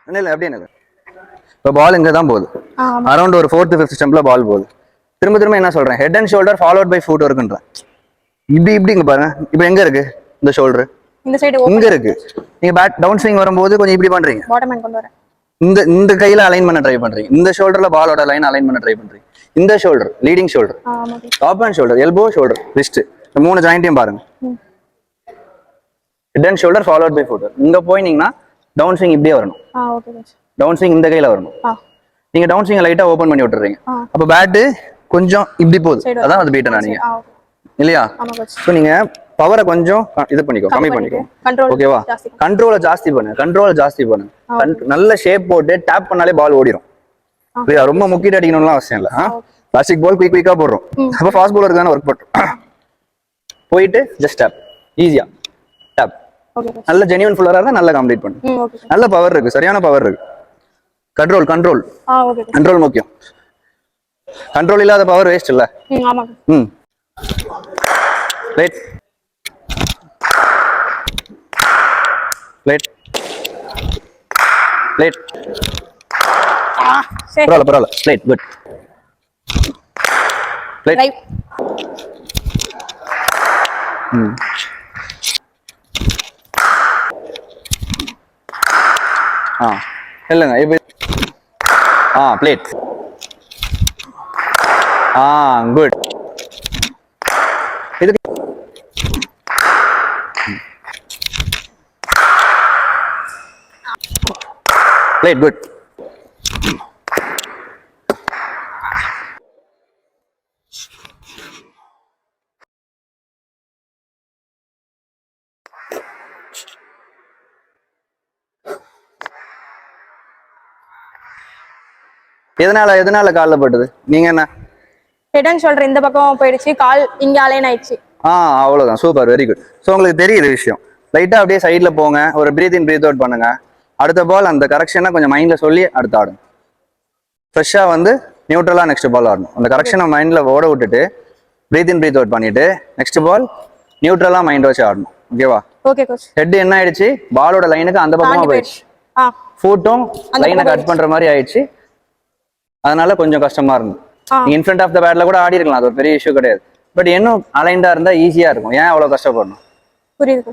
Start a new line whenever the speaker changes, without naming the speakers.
இல்லை அப்படியே இல்லை. இப்போ பால் இங்கே தான் போகுது, அரௌண்ட் ஒரு 4th 5th ஸ்டெம்பில் பால் போகுது. திரும்ப திரும்ப என்ன சொல்கிறேன், head and shoulder followed by foot ஒர்க்குன்றேன். இப்படி இப்படி இங்கே பாருங்க, இப்போ எங்கே இருக்கு இந்த ஷோல்டர்,
இந்த சைடு
இங்கே இருக்கு. நீங்கள் பேட் டவுன் ஸ்விங் வரும்போது கொஞ்சம் இப்படி பண்ணுறீங்க,
பாட்டம் ஹேண்ட் கொண்டு வரேன்.
இந்த கையில் அலைன் பண்ண ட்ரை பண்ணுறீங்க, இந்த ஷோல்டர்ல பாலோட லைன் அலைன் பண்ண ட்ரை பண்ணுறீங்க. இந்த shoulder leading shoulder, top hand shoulder, elbow shoulder, wrist, இந்த 3 ஜாயிண்ட்டையும் பாருங்க. Head and shoulder followed by foot. இங்கே போயினீங்கன்னா டவுன் ஸ்விங் இப்படியே வரணும். டவுன் ஸ்விங் இந்த கையில வரணும். நீங்க டவுன் ஸ்விங் லைட்டா ஓபன் பண்ணி விட்டுறீங்க, அப்ப பேட் கொஞ்சம் இப்படி போகுது, அதான் அது பீட்டனா நீங்க இல்லையா. சோ நீங்க பவரை கொஞ்சம் இது பண்ணிக்கோ, கம்மி பண்ணிக்கோ, ஓகேவா. கண்ட்ரோலை ஜாஸ்தி பண்ணு. நல்ல ஷேப் போட்டு டேப் பண்ணாலே பால் ஓடிடும். ரொம்ப முக்கிட்டு அடிக்கணும்லாம் அவசியம் இல்லை. பிளாஸ்டிக் பால் குயிக்கா போடுறோம், அப்ப ஃபாஸ்ட் பாலருக்கு தானே ஒர்க் பண்ணுறோம். போயிட்டு ஜஸ்ட் டேப், ஈஸியா டேப். நல்ல ஜெனியூன் ஃபுல்லரா இருந்தா நல்லா கம்ப்ளீட் பண்ணு. நல்ல பவர் இருக்கு, சரியான பவர் இருக்கு. கண்ட்ரோல் முக்கியம். கண்ட்ரோல் இல்லாத பவர் வேஸ்ட் இல்ல. ரைட் ரைட் ரைட் பரவாயில்ல ரைட் குட் ரைட். இல்லைங்க இப்போ பிளேட். குட். இதுக்கு பிளேட் குட். எதனால கால்ல பட்டது? நீங்க என்ன
ஹெட் அண்ட் ஷோல்டர் இந்த பக்கம் போயிடுச்சு, கால் இங்க அலைன் ஆயிடுச்சு.
அவ்வளவுதான், சூப்பர், வெரி குட். ஸோ உங்களுக்கு தெரியுது விஷயம். லைட்டா அப்படியே சைட்ல போங்க, ஒரு பிரீத் இன் பிரீத் அவுட் பண்ணுங்க. அடுத்த பால் அந்த கரெக்ஷனை கொஞ்சம் மைண்ட்ல சொல்லி அடுத்து ஆடும். ஃப்ரெஷ்ஷா வந்து நியூட்ரலா நெக்ஸ்ட் பால் ஆடணும். அந்த கரெக்ஷனை மைண்ட்ல ஓட விட்டுட்டு பிரீத் இன் பிரீத் அவுட் பண்ணிட்டு நெக்ஸ்ட் பால் நியூட்ரலா மைண்ட் வச்சு ஆடணும். ஓகேவா?
Okay coach.
ஹெட் என்ன ஆயிடுச்சு, பாலோட லைனுக்கு அந்த பக்கமா போயிடுச்சு, ஃபுட்டும் லைனை கட் பண்ற மாதிரி ஆயிடுச்சு. அதனால கொஞ்சம் கஷ்டமா இருந்தது. இன் ஃப்ரண்ட் ஆஃப் த பேட்ல கூட ஆடி இருக்கலாம், அது ஒரு பெரிய இஷ்யூ கிடையாது. பட் இன்னும் அலைண்டா இருந்தா ஈஸியா இருக்கும். ஏன் அவ்வளவு கஷ்டப்படணும்?
புரியுது.